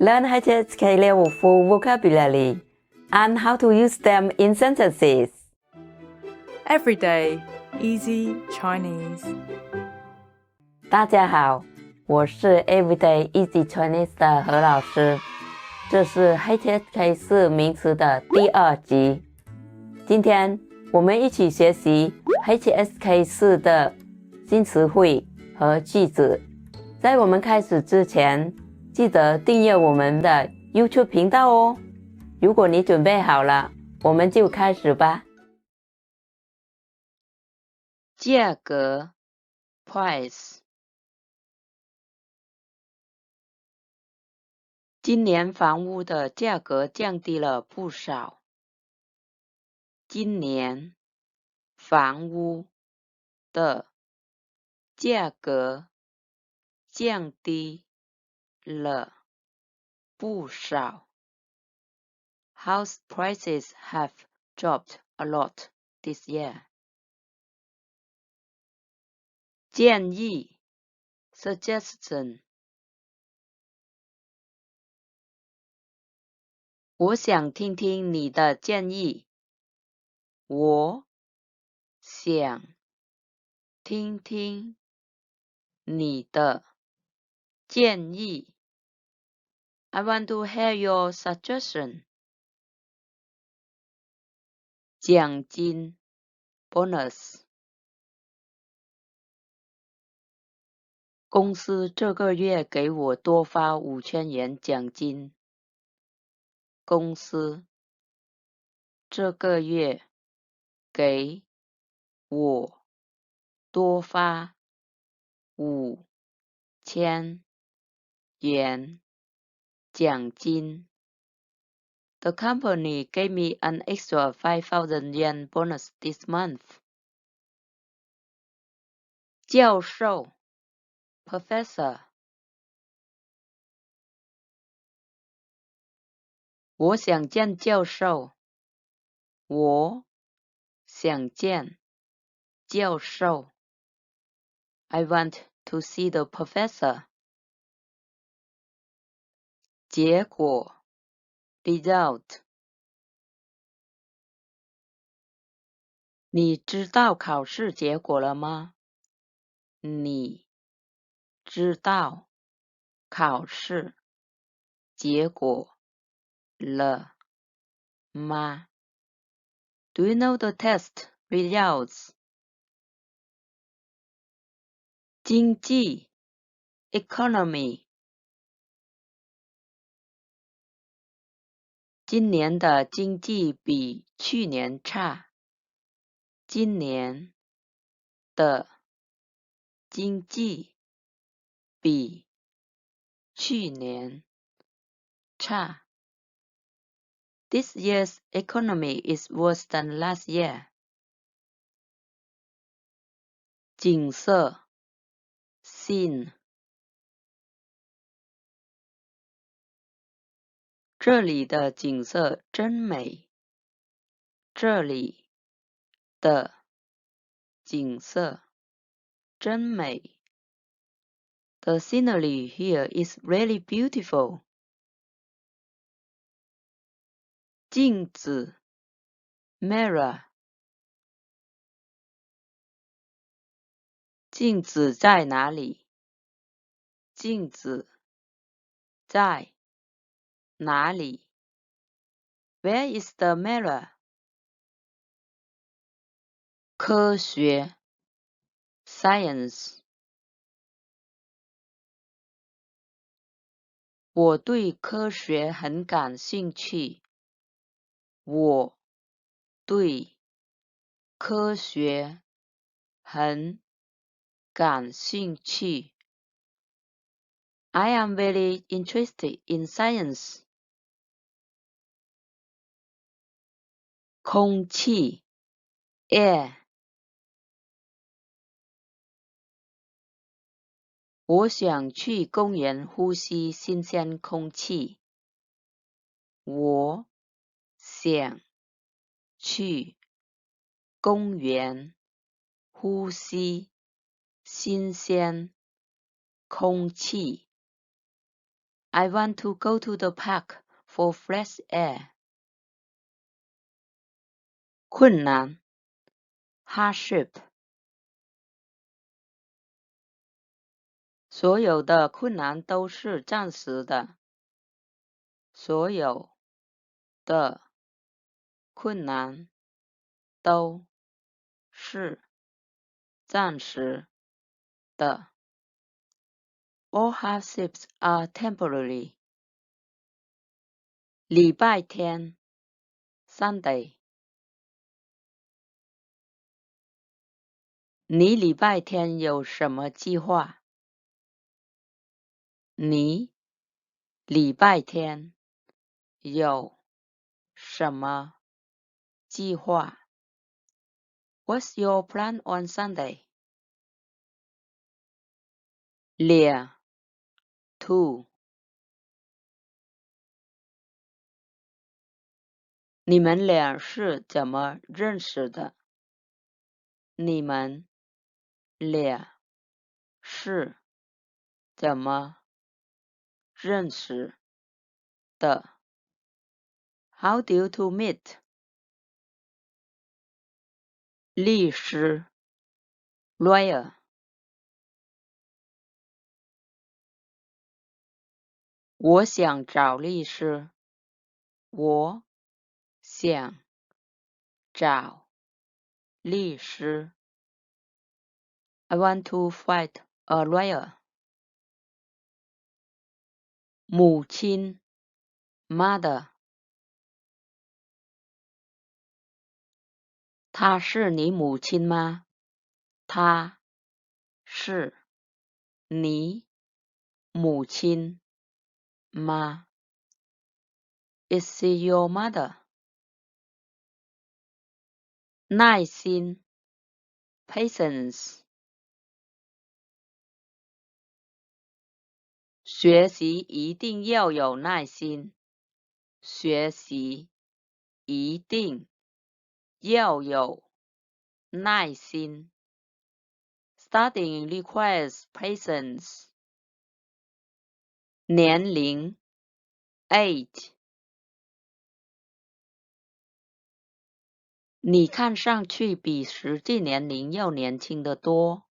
Learn HSK Level 4 vocabulary and how to use them in sentences. Everyday Easy Chinese. 大家好，我是 Everyday Easy Chinese 的何老师，这是 HSK 4名词的第2集。今天我们一起学习 HSK 4的新词汇和句子。在我们开始之前，记得订阅我们的 YouTube 频道哦。如果你准备好了，我们就开始吧。价格 price。 今年房屋的价格降低了不少。今年房屋的价格降低了不少。House prices have dropped a lot this year. 建议 suggestion。 我想听听你的建议。我想听听你的建议。I want to hear your suggestion. 奖金 bonus。 公司这个月给我多发5000元奖金。公司这个月给我多发5000元奖金。The company gave me an extra 5,000 yen bonus this month. 教授 professor。 我想见教授。我想见教授。I want to see the professor. 结果 result。 你知道考试结果了吗？你知道考试结果了吗？ Do you know the test results? 经济 economy。 今年的经济比去年差。今年的经济比去年差。This year's economy is worse than last year. 景色 scene。 这里的景色真美。这里的景色真美。The scenery here is really beautiful. 镜子 mirror。 镜子在哪里？镜子在哪里？ Where is the mirror? 科学 science。 我对科学很感兴趣。我对科学很感兴趣。I am very interested in science. 空气 air。 我想去公园呼吸新鲜空气。我想去公园呼吸新鲜空气。I want to go to the park for fresh air. 困难 hardship. 所有的困难都是暂时的。所有的困难都是暂时的。All hardships are temporary. 礼拜天 Sunday. 你礼拜天有什么计划？你礼拜天有什么计划？ What's your plan on Sunday? 脸 to. 你们俩是怎么认识的？你们俩是怎么认识的？ How do you two meet? 律师 lawyer. 我想找律师。我想找律师。I want to find a lawyer. 母亲 mother. 她是你母亲吗？她是你母亲吗？ Is she your mother? 耐心 patience. 学习一定要有耐心。学习一定要有耐心。Studying requires patience. 年龄 age. 你看上去比实际年龄要年轻得多。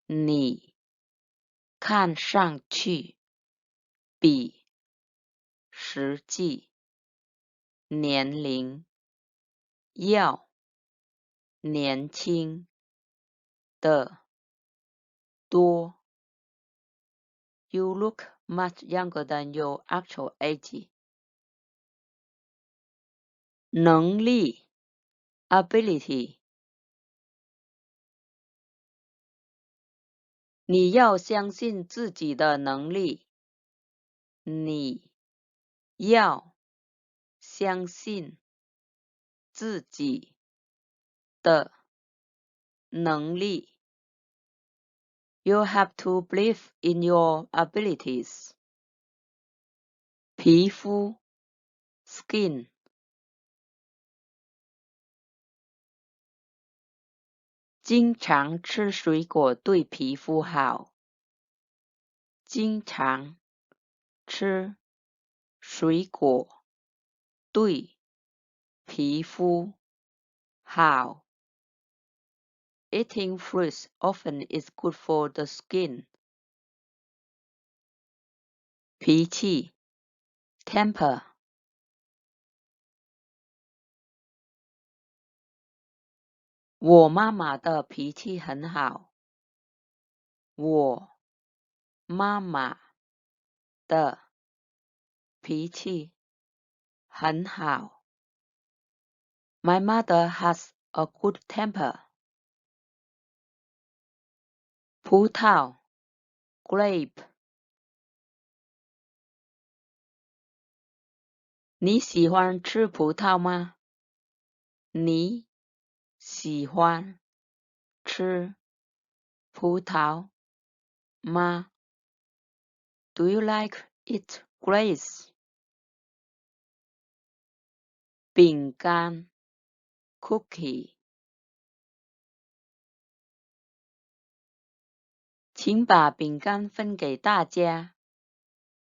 你看上去比实际年龄要年轻得多。You look much younger than your actual age. 能力 ability. 你要相信自己的能力。你要相信自己的能力。You have to believe in your abilities. 皮肤 skin. 经常吃水果对皮肤好。经常吃水果对皮肤好。Eating fruits often is good for the skin. 脾气 temper. 我妈妈的脾气很好。我妈妈的脾气很好。My mother has a good temper. 葡萄 grape. 你喜欢吃葡萄吗？你喜欢吃葡萄吗？ Do you like eat grapes? 饼干 cookie. 请把饼干分给大家。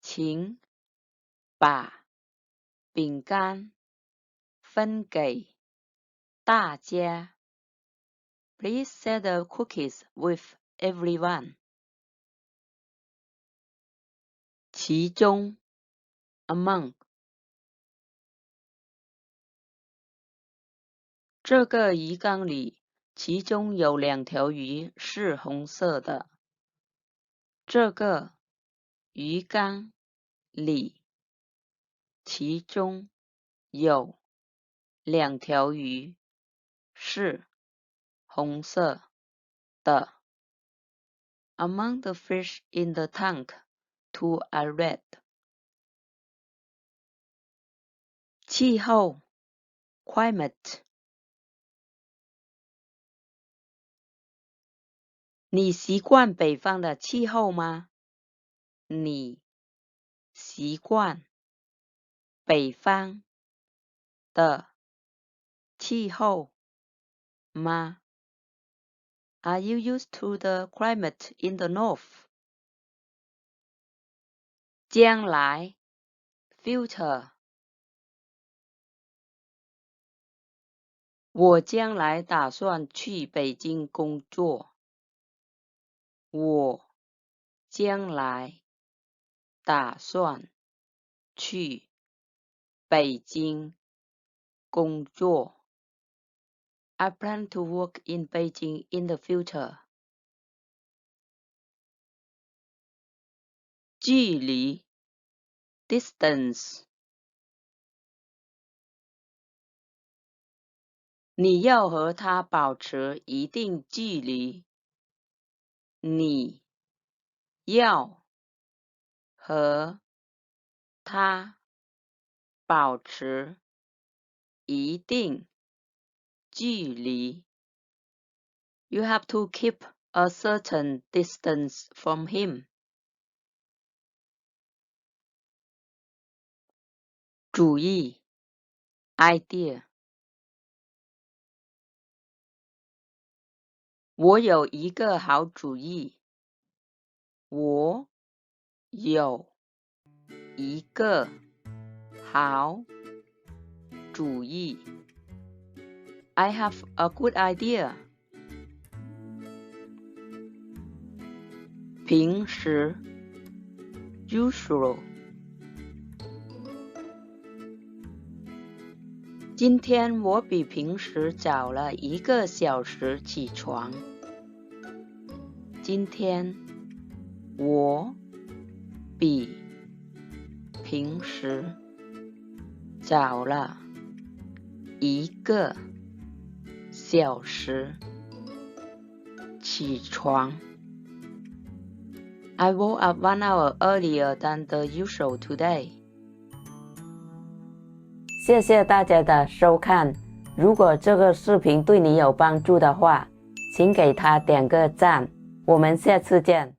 请把饼干分给大家。Please share the cookies with everyone. 其中 among 这个鱼缸里，其中有2条鱼是红色的。这个鱼缸里，其中有2条鱼是红色的。Among the fish in the tank, 2 are red. 气候 climate. 你习惯北方的气候吗？你习惯北方的气候吗？ Are you used to the climate in the north? 将来 future. 我将来打算去北京工作。我将来打算去北京工作。I plan to work in Beijing in the future. 距离 distance. 你要和他保持一定距离。你要和他保持一定距离。You have to keep a certain distance from him. 主意 idea. 我有一个好主意。我有一个好主意。I have a good idea. 平时 usual. 今天我比平时早了1个小时起床。今天我比平时早了1个小时起床。I woke up 1 hour earlier than the usual today. 谢谢大家的收看。如果这个视频对你有帮助的话，请给它点个赞。我们下次见。